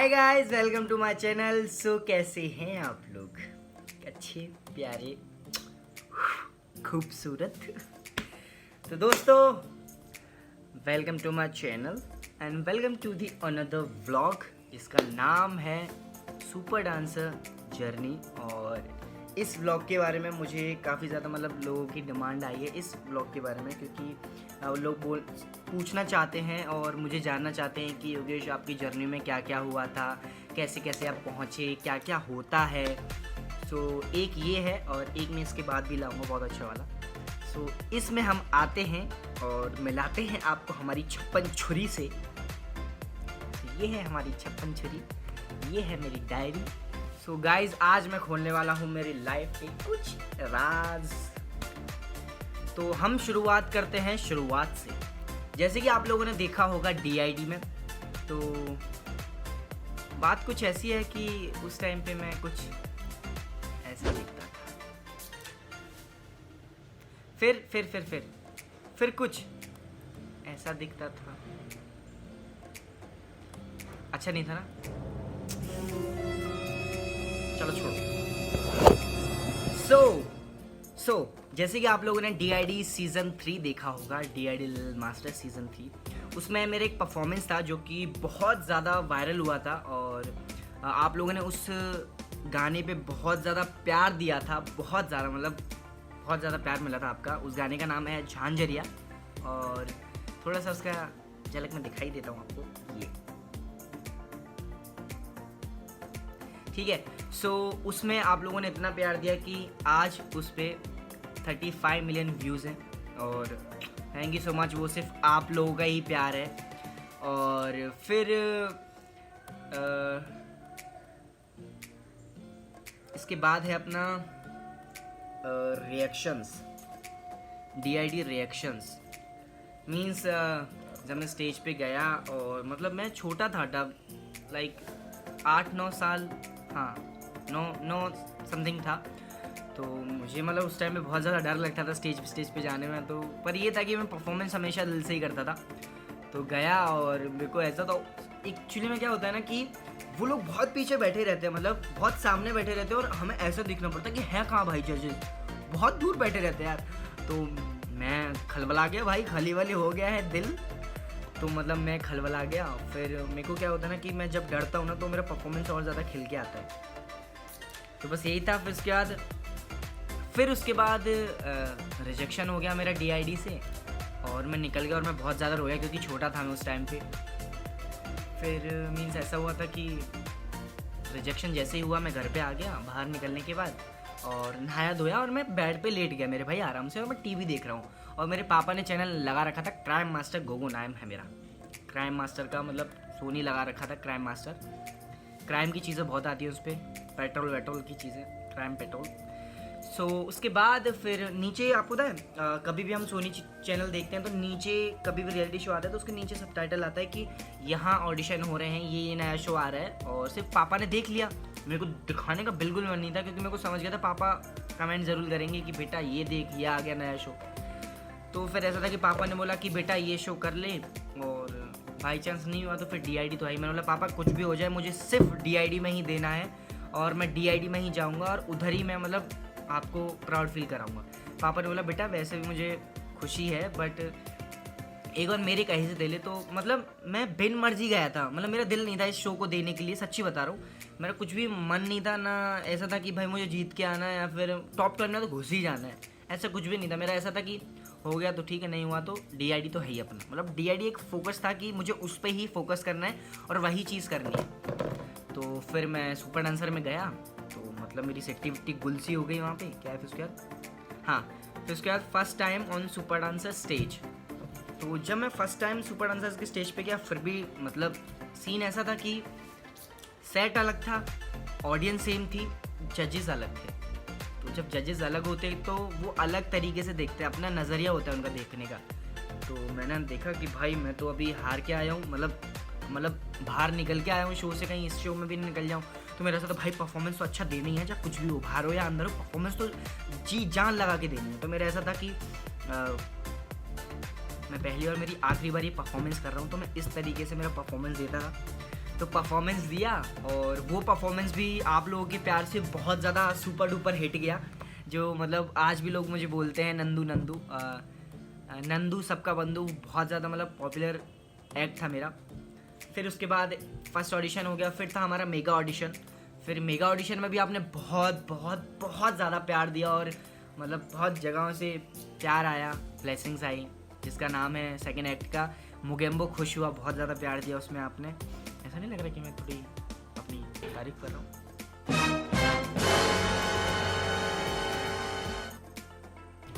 Hi guys, welcome to my channel. So कैसे हैं आप लोग? अच्छे, प्यारे, खूबसूरत। तो दोस्तों, welcome to my channel and welcome to the another vlog. इसका नाम है सुपर डांसर जर्नी। और इस व्लॉग के बारे में मुझे काफ़ी ज़्यादा लोगों की डिमांड आई है इस व्लॉग के बारे में, क्योंकि लोग पूछना चाहते हैं और मुझे जानना चाहते हैं कि योगेश आपकी जर्नी में क्या क्या हुआ था, कैसे कैसे आप पहुँचे, क्या क्या होता है। सो एक ये है और एक मैं इसके बाद भी लाऊंगा बहुत अच्छा वाला। सो इसमें हम आते हैं और मिलाते हैं आपको हमारी 56 छुरी से। ये है हमारी 56 छुरी, ये है मेरी डायरी। सो गाइज, आज मैं खोलने वाला हूँ मेरी लाइफ के कुछ राज। तो हम शुरुआत करते हैं शुरुआत से। जैसे कि आप लोगों ने देखा होगा DID में, तो बात कुछ ऐसी है कि उस टाइम पे मैं कुछ ऐसा दिखता था। फिर कुछ ऐसा दिखता था। अच्छा नहीं था ना, चलो छोड़ो। सो जैसे कि आप लोगों ने DID सीज़न 3 देखा होगा, DID लिटिल मास्टर सीज़न 3, उसमें मेरे एक परफॉर्मेंस था जो कि बहुत ज़्यादा वायरल हुआ था। और आप लोगों ने उस गाने पे बहुत ज़्यादा प्यार दिया था, बहुत ज़्यादा प्यार मिला था आपका। उस गाने का नाम है झांझरिया, और थोड़ा सा उसका झलक में दिखाई देता हूँ आपको, ये ठीक है। सो उसमें आप लोगों ने इतना प्यार दिया कि आज उस पर 35 मिलियन व्यूज़ हैं। और थैंक यू सो मच, वो सिर्फ आप लोगों का ही प्यार है। और फिर इसके बाद है अपना रिएक्शंस, DID रिएक्शंस। मीन्स जब मैं स्टेज पे गया, और मैं छोटा था तब, लाइक 8-9 साल, हाँ 9 समथिंग था। तो मुझे उस टाइम पे बहुत ज़्यादा डर लगता था स्टेज पे जाने में। तो पर ये था कि मैं परफॉर्मेंस हमेशा दिल से ही करता था। तो गया और मेरे को ऐसा था, एक्चुअली में क्या होता है ना कि वो लोग बहुत पीछे बैठे रहते हैं, बहुत सामने बैठे रहते हैं, और हमें ऐसा दिखना पड़ता है कि है कहाँ भाई जजेस, बहुत दूर बैठे रहते हैं यार। तो मैं खलबला गया भाई, खली वाली हो गया है दिल। तो मैं खलबला गया। फिर मेरे को क्या होता है ना कि मैं जब डरता हूँ ना तो मेरा परफॉर्मेंस और ज़्यादा खिल के आता है। तो बस यही था। फिर उसके बाद रिजेक्शन हो गया मेरा DID से, और मैं निकल गया, और मैं बहुत ज़्यादा रोया क्योंकि छोटा था मैं उस टाइम पे। फिर मीन्स ऐसा हुआ था कि रिजेक्शन जैसे ही हुआ, मैं घर पे आ गया बाहर निकलने के बाद, और नहाया धोया और मैं बेड पे लेट गया मेरे भाई आराम से, और मैं TV देख रहा हूँ। और मेरे पापा ने चैनल लगा रखा था क्राइम मास्टर गोगो, नाम है मेरा क्राइम मास्टर का, सोनी लगा रखा था क्राइम मास्टर। क्राइम की चीज़ें बहुत आती है उस पर, पेट्रोल वेट्रोल की चीज़ें, क्राइम पेट्रोल। सो उसके बाद फिर नीचे आपको पता है, कभी भी हम सोनी चैनल देखते हैं तो नीचे कभी भी रियलिटी शो आता है तो उसके नीचे सबटाइटल आता है कि यहाँ ऑडिशन हो रहे हैं, ये नया शो आ रहा है। और सिर्फ पापा ने देख लिया, मेरे को दिखाने का बिल्कुल मन नहीं था, क्योंकि मेरे को समझ गया था पापा कमेंट ज़रूर करेंगे कि बेटा ये देख, ये आ गया नया शो। तो फिर ऐसा था कि पापा ने बोला कि बेटा ये शो कर ले, और बाई चांस नहीं हुआ तो फिर DID तो आई। मैंने बोला पापा कुछ भी हो जाए, मुझे सिर्फ DID में ही देना है, और मैं DID में ही जाऊँगा, और उधर ही मैं आपको प्राउड फील कराऊंगा। पापा ने बोला बेटा वैसे भी मुझे खुशी है, बट एक बार मेरे कहीं से दे ले। तो मैं बिन मर्जी गया था, मेरा दिल नहीं था इस शो को देने के लिए, सच्ची बता रहा हूँ। मेरा कुछ भी मन नहीं था, ना ऐसा था कि भाई मुझे जीत के आना है या फिर टॉप 10 में तो घुस ही जाना है, ऐसा कुछ भी नहीं था। मेरा ऐसा था कि हो गया तो ठीक है, नहीं हुआ तो DID तो है ही अपना। DID एक फोकस था कि मुझे उस पर ही फोकस करना है और वही चीज़ करनी है। तो फिर मैं सुपर डांसर में गया, तो मेरी सेक्टी विक्टी गुलसी हो गई वहाँ पे। क्या है फिर उसके बाद, हाँ फिर उसके बाद first time on super dancer stage. तो जब मैं फर्स्ट टाइम सुपर डांसर के स्टेज पे गया, फिर भी सीन ऐसा था कि सेट अलग था, ऑडियंस सेम थी, जजेस अलग थे। तो जब जजेस अलग होते तो वो अलग तरीके से देखते हैं, अपना नज़रिया होता है उनका देखने का। तो मैंने देखा कि भाई मैं तो अभी हार के आया हूँ, बाहर निकल के आया हूँ शो से, कहीं इस शो में भी निकल जाऊँ। तो मेरा ऐसा था भाई परफॉर्मेंस तो अच्छा देनी है, चाहे कुछ भी हो, बाहर हो या अंदर हो, परफॉर्मेंस तो जी जान लगा के देनी है। तो मेरा ऐसा था कि मैं पहली बार, मेरी आखिरी बार ये परफॉर्मेंस कर रहा हूँ, तो मैं इस तरीके से मेरा परफॉर्मेंस देता था। तो परफॉर्मेंस दिया, और वो परफॉर्मेंस भी आप लोगों के प्यार से बहुत ज़्यादा सुपर डुपर हिट गया। जो मतलब आज भी लोग मुझे बोलते हैं नंदू नंदू, नंदू सबका बंधु, बहुत ज़्यादा मतलब पॉपुलर एक्ट था मेरा। फिर उसके बाद फर्स्ट ऑडिशन हो गया, फिर था हमारा मेगा ऑडिशन। फिर मेगा ऑडिशन में भी आपने बहुत बहुत बहुत ज़्यादा प्यार दिया, और मतलब बहुत जगहों से प्यार आया, ब्लेसिंग्स आई, जिसका नाम है सेकंड एक्ट का मुगेम्बो। खुश हुआ, बहुत ज़्यादा प्यार दिया उसमें आपने। ऐसा नहीं लग रहा कि मैं थोड़ी अपनी तारीफ कर रहा हूँ?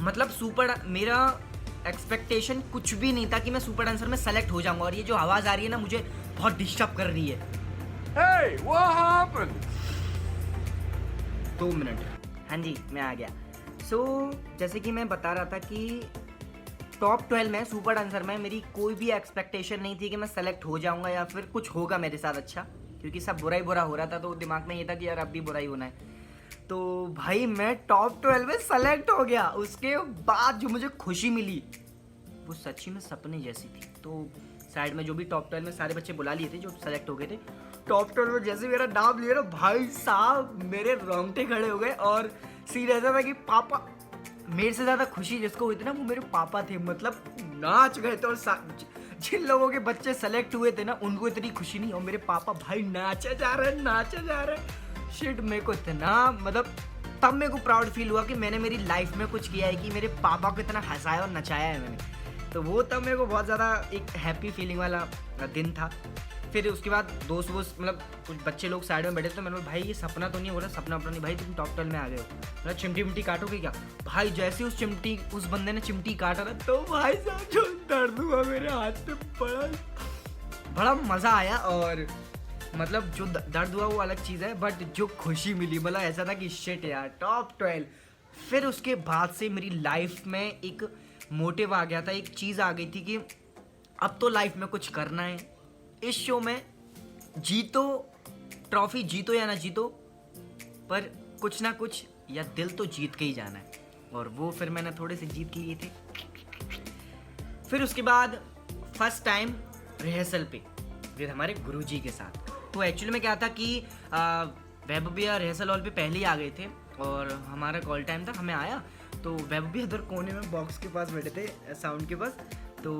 मतलब सुपर, मेरा एक्सपेक्टेशन कुछ भी नहीं था कि मैं सुपर डांसर में सेलेक्ट हो जाऊंगा, और ये जो आवाज़ आ रही है ना मुझे बहुत डिस्टर्ब कर रही है। Hey, what happened? 2 मिनट। हाँ जी, मैं आ गया। जैसे कि मैं बता रहा था कि टॉप 12 में, सुपर डांसर में मेरी कोई भी एक्सपेक्टेशन नहीं थी कि मैं सेलेक्ट हो जाऊंगा या फिर कुछ होगा मेरे साथ अच्छा, क्योंकि सब बुरा ही बुरा हो रहा था, तो दिमाग में ये था कि यार अब भी बुरा ही होना है। तो भाई मैं टॉप 12 में सेलेक्ट हो गया। उसके बाद जो मुझे खुशी मिली वो सच्ची में सपने जैसी थी। तो साइड में जो भी टॉप 12 में सारे बच्चे बुला लिए थे जो सेलेक्ट हो गए थे, टॉप 12 में जैसे मेरा नाम लिया ना, भाई साहब मेरे रोंगटे खड़े हो गए। और सीन ऐसा था कि पापा, मेरे से ज़्यादा खुशी जिसको हुई थी ना वो मेरे पापा थे। मतलब नाच गए थे, और जिन लोगों के बच्चे सेलेक्ट हुए थे ना उनको इतनी खुशी नहीं, और मेरे पापा भाई नाचे जा रहे हैं, नाचे जा रहे हैं। शिट, मेरे को इतना मतलब तब मेरे को प्राउड फील हुआ कि मैंने मेरी लाइफ में कुछ किया है, कि मेरे पापा को इतना हंसाया और नचाया है मैंने। तो वो तब मेरे को बहुत ज़्यादा एक हैप्पी फीलिंग वाला दिन था। फिर उसके बाद दोस्त वोस्त मतलब कुछ बच्चे लोग साइड में बैठे थे, तो मैंने बोला भाई ये सपना तो नहीं हो रहा, सपना अपना नहीं भाई, तुम टॉप 12 में आ गए हो, मतलब चिमटी विमटी काटोगे क्या? भाई जैसे उस बंदे ने चिमटी काटा था, तो भाई साहब जो दर्द हुआ मेरे हाथ पे, बड़ा मज़ा आया। और मतलब जो दर्द हुआ वो अलग चीज़ है, बट जो खुशी मिली मतलब ऐसा था कि शिट यार टॉप 12। फिर उसके बाद से मेरी लाइफ में एक मोटिव आ गया था, एक चीज़ आ गई थी कि अब तो लाइफ में कुछ करना है। इस शो में जीतो, ट्रॉफी जीतो या ना जीतो, पर कुछ ना कुछ या दिल तो जीत के ही जाना है। और वो फिर मैंने थोड़े से जीत के लिए थे। फिर उसके बाद फर्स्ट टाइम रिहर्सल पे फिर हमारे गुरुजी के साथ। तो एक्चुअली में क्या था कि वैभव भैया रिहर्सल हॉल पे पहले ही आ गए थे, और हमारा कॉल टाइम था, हमें आया तो वैभव भैया इधर कोने में बॉक्स के पास बैठे थे, साउंड के पास। तो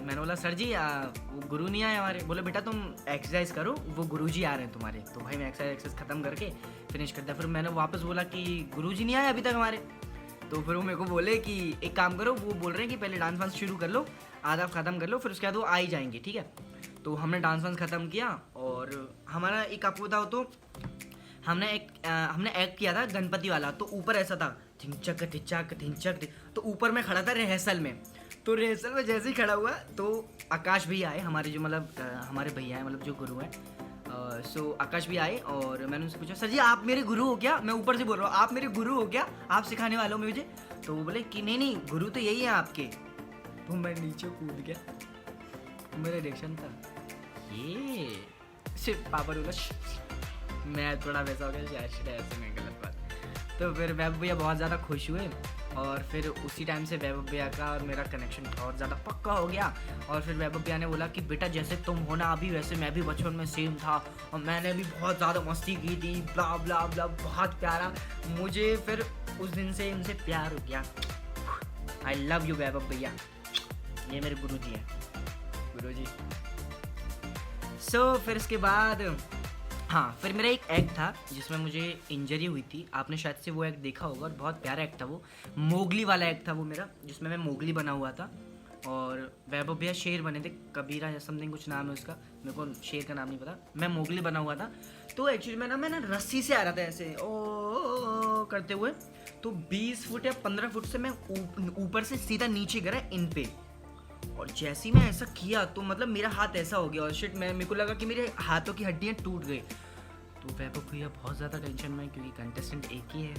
मैंने बोला सर जी वो गुरु नहीं आए हमारे। बोले बेटा तुम एक्सरसाइज करो, वो गुरुजी आ रहे हैं तुम्हारे। तो भाई मैं एक्सरसाइज ख़त्म करके फिनिश करता, फिर मैंने वापस बोला कि गुरुजी नहीं आए अभी तक हमारे। तो फिर वो मेरे को बोले कि एक काम करो, वो बोल रहे हैं कि पहले डांस वांस शुरू कर लो, आधा ख़त्म कर लो, फिर उसके बाद वो आ ही जाएंगे, ठीक है। तो हमने डांस वांस ख़त्म किया, और हमारा एक आपको बताओ तो हमने एक्ट किया था गणपति वाला। तो ऊपर ऐसा था ढिंचक ढिंचक ढिंचक, तो ऊपर मैं खड़ा था रिहर्सल में। तो रिहर्सल में जैसे ही खड़ा हुआ तो आकाश भैया आए, हमारे जो मतलब हमारे भैया हैं, मतलब जो गुरु हैं। सो आकाश भी आए, और मैंने उनसे पूछा सर जी आप मेरे गुरु हो क्या? मैं ऊपर से बोल रहा हूँ आप मेरे गुरु हो क्या, आप सिखाने वाले हो मुझे? तो वो बोले कि नहीं गुरु तो यही है आपके। तो मैं नीचे कूद गया, मेरा रिएक्शन था ये सिर्फ पापा बोला, मैं थोड़ा वैसा हो गया, ऐसे में गलत बात। तो फिर वैभव भैया बहुत ज़्यादा खुश हुए, और फिर उसी टाइम से वैभव भैया का और मेरा कनेक्शन बहुत ज़्यादा पक्का हो गया। और फिर वैभव भैया ने बोला कि बेटा जैसे तुम हो ना अभी, वैसे मैं भी बचपन में सेम था, और मैंने भी बहुत ज़्यादा मस्ती की थी, ब्ला ब्ला ब्ला, बहुत प्यारा। मुझे फिर उस दिन से इनसे प्यार हो गया। आई लव यू वैभव भैया, ये मेरे गुरु जी हैं, गुरु जी। फिर इसके बाद हाँ, फिर मेरा एक एक्ट था जिसमें मुझे इंजरी हुई थी, आपने शायद से वो एक्ट देखा होगा, और बहुत प्यारा एक्ट था वो, मोगली वाला एक्ट था वो मेरा, जिसमें मैं मोगली बना हुआ था, और वैभव भैया शेर बने थे, कबीरा या समथिंग कुछ नाम है उसका, मेरे को शेर का नाम नहीं पता, मैं मोगली बना हुआ था। तो एक्चुअली मैं ना रस्सी से आ रहा था ऐसे ओ करते हुए, तो 20 फुट या 15 फुट से मैं ऊपर से सीधा नीचे गिरा इन पे, और जैसे ही मैं ऐसा किया तो मतलब मेरा हाथ ऐसा हो गया, और शिट मेरे को लगा कि मेरे हाथों की हड्डियाँ टूट गई। तो वैभव भैया बहुत ज़्यादा टेंशन में, क्योंकि कंटेस्टेंट एक ही है।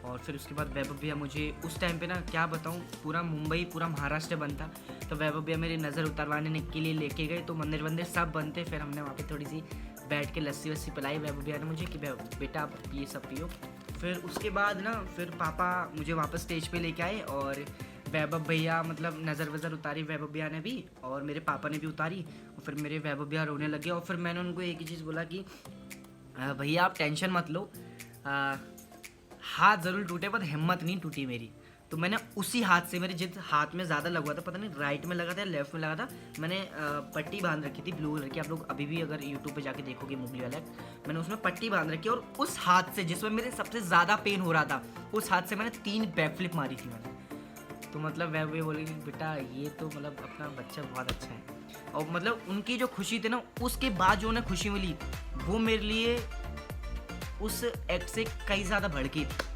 और फिर उसके बाद वैभव भैया मुझे उस टाइम पे ना क्या बताऊँ, पूरा मुंबई पूरा महाराष्ट्र बंद था, तो वैभव भैया मेरी नज़र उतारवाने के लिए लेके गए, तो मंदिर वंदिर सब बंद थे। फिर हमने वहाँ पे थोड़ी सी बैठ के लस्सी वस्सी पिलाई वैभव भैया ने मुझे कि बेटा आप ये सब पियो। फिर उसके बाद ना फिर पापा मुझे वापस स्टेज पे लेके आए, और वैभव भैया मतलब नज़र वज़र उतारी वैभव भैया ने भी, और मेरे पापा ने भी उतारी, और फिर मेरे वैभव भैया रोने लगे। और फिर मैंने उनको एक ही चीज़ बोला कि भैया आप टेंशन मत लो, हाथ ज़रूर टूटे पर हिम्मत नहीं टूटी मेरी। तो मैंने उसी हाथ से, मेरे जिस हाथ में ज़्यादा लगा था, पता नहीं राइट में लगा था या लेफ्ट में लगा था, मैंने पट्टी बांध रखी थी ब्लू कलर की। आप लोग अभी भी अगर यूट्यूब पे जाके देखोगे मुगली वाला, मैंने उसमें पट्टी बांध रखी, और उस हाथ से जिसमें मेरे सबसे ज़्यादा पेन हो रहा था, उस हाथ से मैंने 3 बैक फ्लिप मारी थी मैंने। तो मतलब वह भी बोले कि बेटा ये तो मतलब अपना बच्चा बहुत अच्छा है। और मतलब उनकी जो खुशी थी ना, उसके बाद जो उन्हें खुशी मिली वो मेरे लिए उस एक्ट से कई ज़्यादा भड़की थी।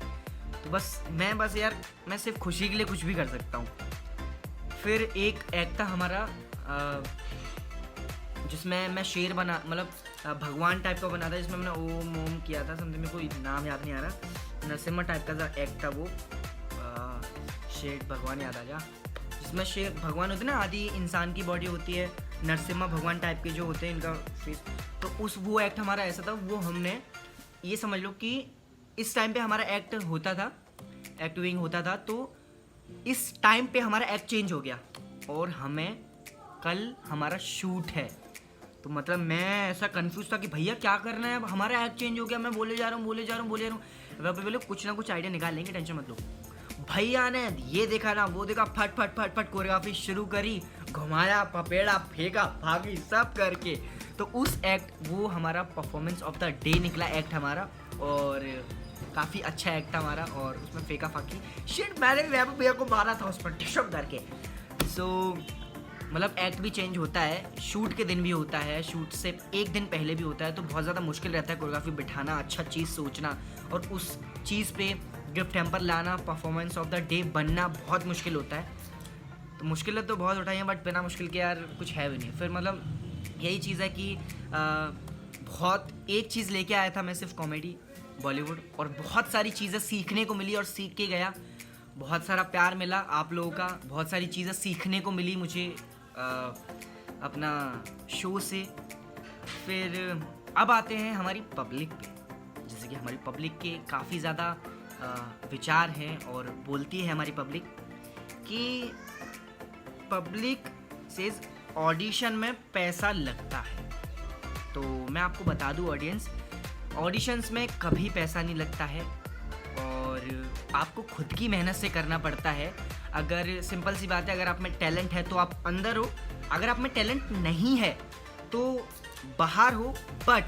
तो बस यार मैं सिर्फ खुशी के लिए कुछ भी कर सकता हूँ। फिर एक एक्ट था हमारा जिसमें मैं शेर बना, मतलब भगवान टाइप का बना था, जिसमें मैंने ओम ओम किया था, समझे, मेरे को नाम याद नहीं आ रहा, नरसिम्हा टाइप का एक्ट था वो, शेर भगवान याद आ गया, जिसमें शेर भगवान होते हैं ना, आदि इंसान की बॉडी होती है, नरसिम्हा भगवान टाइप के जो होते हैं इनका फेस। तो वो एक्ट हमारा ऐसा था, वो हमने ये समझ लो कि इस टाइम पे हमारा एक्ट होता था, एक्टिंग होता था, तो इस टाइम पे हमारा एक्ट चेंज हो गया और हमें कल हमारा शूट है। तो मतलब मैं ऐसा कंफ्यूज था कि भैया क्या करना है, अब हमारा एक्ट चेंज हो गया, मैं बोले जा रहा हूँ। वह बोले कुछ ना कुछ आइडिया निकाल लेंगे, टेंशन मत लो। भैया ने ये देखा ना वो देखा, फट कोरियोग्राफी शुरू करी, घुमाया, पपेड़ा, फेंका, भागी, सब करके। तो उस एक्ट, वो हमारा परफॉर्मेंस ऑफ द डे निकला एक्ट हमारा, और काफ़ी अच्छा एक्ट था हमारा। और उसमें फेंका फाकी शिट, मैंने वैभव भैया को मारा था उस पर टिशअप करके। सो मतलब एक्ट भी चेंज होता है, शूट के दिन भी होता है, शूट से एक दिन पहले भी होता है। तो बहुत ज़्यादा मुश्किल रहता है कोरियोग्राफी बिठाना, अच्छा चीज़ सोचना, और उस चीज़ पे गिफ्ट टेम्पर लाना, परफॉर्मेंस ऑफ द डे बनना बहुत मुश्किल होता है। तो मुश्किलें तो बहुत उठाई हैं, बट बिना मुश्किल के यार कुछ है भी नहीं। फिर मतलब यही चीज़ है कि बहुत एक चीज़ लेके आया था मैं, सिर्फ कॉमेडी बॉलीवुड, और बहुत सारी चीज़ें सीखने को मिली और सीख के गया। बहुत सारा प्यार मिला आप लोगों का, बहुत सारी चीज़ें सीखने को मिली मुझे अपना शो से। फिर अब आते हैं हमारी पब्लिक पे, जैसे कि हमारी पब्लिक के काफ़ी ज़्यादा विचार हैं, और बोलती है हमारी पब्लिक कि पब्लिक से ऑडिशन में पैसा लगता है। तो मैं आपको बता दूं ऑडियंस, ऑडिशंस में कभी पैसा नहीं लगता है, और आपको खुद की मेहनत से करना पड़ता है। अगर सिंपल सी बात है, अगर आप में टैलेंट है तो आप अंदर हो, अगर आप में टैलेंट नहीं है तो बाहर हो, बट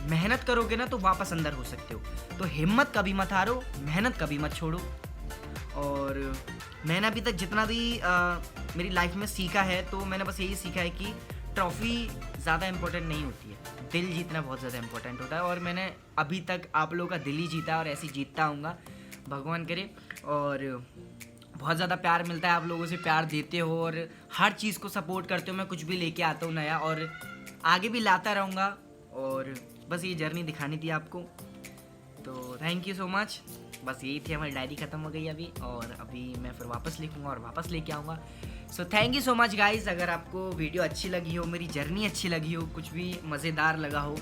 मेहनत करोगे ना तो वापस अंदर हो सकते हो। तो हिम्मत कभी मत हारो, मेहनत कभी मत छोड़ो। और मैंने अभी तक जितना भी मेरी लाइफ में सीखा है, तो मैंने बस यही सीखा है कि ट्रॉफ़ी ज़्यादा इम्पोर्टेंट नहीं होती है, दिल जीतना बहुत ज़्यादा इम्पोर्टेंट होता है। और मैंने अभी तक आप लोगों का दिल ही जीता है, और ऐसे जीतता आऊँगा, भगवान करे। और बहुत ज़्यादा प्यार मिलता है, आप लोगों से प्यार देते हो और हर चीज़ को सपोर्ट करते हो। मैं कुछ भी लेके आता हूँ नया, और आगे भी लाता रहूँगा, और बस ये जर्नी दिखानी थी आपको। तो थैंक यू सो मच। बस यही थी, हमारी डायरी ख़त्म हो गई अभी, और अभी मैं फिर वापस लिखूँगा और वापस लेके आऊँगा। So thank you so much guys. अगर आपको वीडियो अच्छी लगी हो, मेरी जर्नी अच्छी लगी हो, कुछ भी मज़ेदार लगा हो,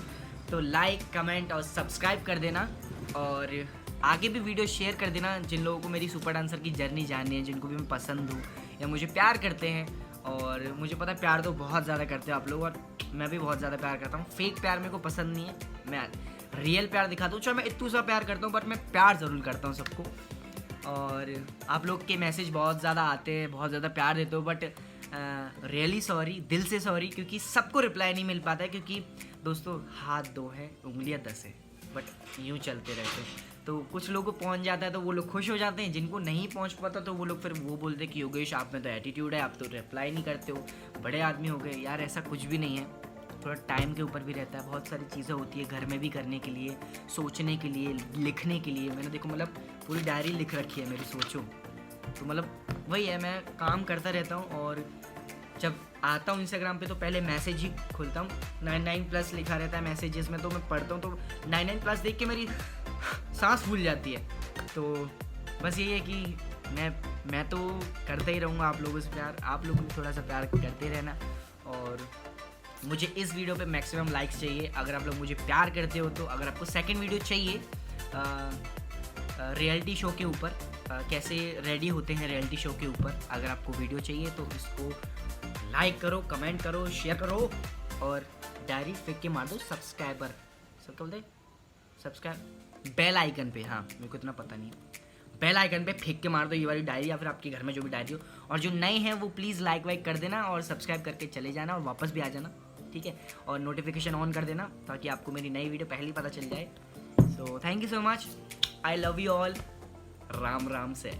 तो लाइक, कमेंट और सब्सक्राइब कर देना, और आगे भी वीडियो शेयर कर देना जिन लोगों को मेरी सुपर डांसर की जर्नी जाननी है, जिनको भी मैं पसंद हूँ या मुझे प्यार करते हैं। और मुझे पता है प्यार तो बहुत ज़्यादा करते हो आप लोग, और मैं भी बहुत ज़्यादा प्यार करता हूँ। फेक प्यार मेरे को पसंद नहीं है, मैं रियल प्यार दिखाता हूँ। चलो मैं इतना सा प्यार करता हूँ, बट मैं प्यार ज़रूर करता हूँ सबको। और आप लोग के मैसेज बहुत ज़्यादा आते हैं, बहुत ज़्यादा प्यार देते हो, बट रियली सॉरी, दिल से सॉरी, क्योंकि सबको रिप्लाई नहीं मिल पाता है। क्योंकि दोस्तों हाथ 2 है, उंगलियां 10 है, बट यूँ चलते रहते हैं। तो कुछ लोगों को पहुंच जाता है तो वो लोग खुश हो जाते हैं, जिनको नहीं पहुंच पाता तो वो लोग फिर वो बोलते हैं कि योगेश आप में तो एटीट्यूड है, आप तो रिप्लाई नहीं करते हो, बड़े आदमी हो गए। यार ऐसा कुछ भी नहीं है, थोड़ा टाइम के ऊपर भी रहता है। बहुत सारी चीज़ें होती है घर में भी करने के लिए, सोचने के लिए, लिखने के लिए। मैंने देखो मतलब पूरी डायरी लिख रखी है मेरी, सोचो। तो मतलब वही है, मैं काम करता रहता हूँ, और जब आता हूँ इंस्टाग्राम पे तो पहले मैसेज ही खोलता हूँ। 99+ लिखा रहता है मैसेजेस में, तो मैं पढ़ता हूँ तो 99+ देख के मेरी सांस फूल जाती है। तो बस यही है कि मैं तो करता ही रहूँगा आप लोगों से प्यार, आप लोग भी थोड़ा सा प्यार करते रहना। और मुझे इस वीडियो पे मैक्सिमम लाइक्स चाहिए। अगर आप लोग मुझे प्यार करते हो तो, अगर आपको सेकंड वीडियो चाहिए रियलिटी शो के ऊपर, कैसे रेडी होते हैं रियलिटी शो के ऊपर। अगर आपको वीडियो चाहिए तो इसको लाइक करो, कमेंट करो, शेयर करो और डायरी फेंक के मार दो सब्सक्राइबर, सब बोलते सब्सक्राइब, बेल आइकन पे। हाँ, मेरे को इतना पता नहीं है, बेल आइकन पे फेंक के मार दो ये वाली डायरी, या फिर आपके घर में जो भी डायरी हो। और जो नए हैं वो प्लीज़ लाइक वाइक कर देना और सब्सक्राइब करके चले जाना और वापस भी आ जाना, ठीक है। और नोटिफिकेशन ऑन कर देना ताकि आपको मेरी नई वीडियो पहले ही पता चल जाए। So thank you so much, I love you all, Ram Ram से।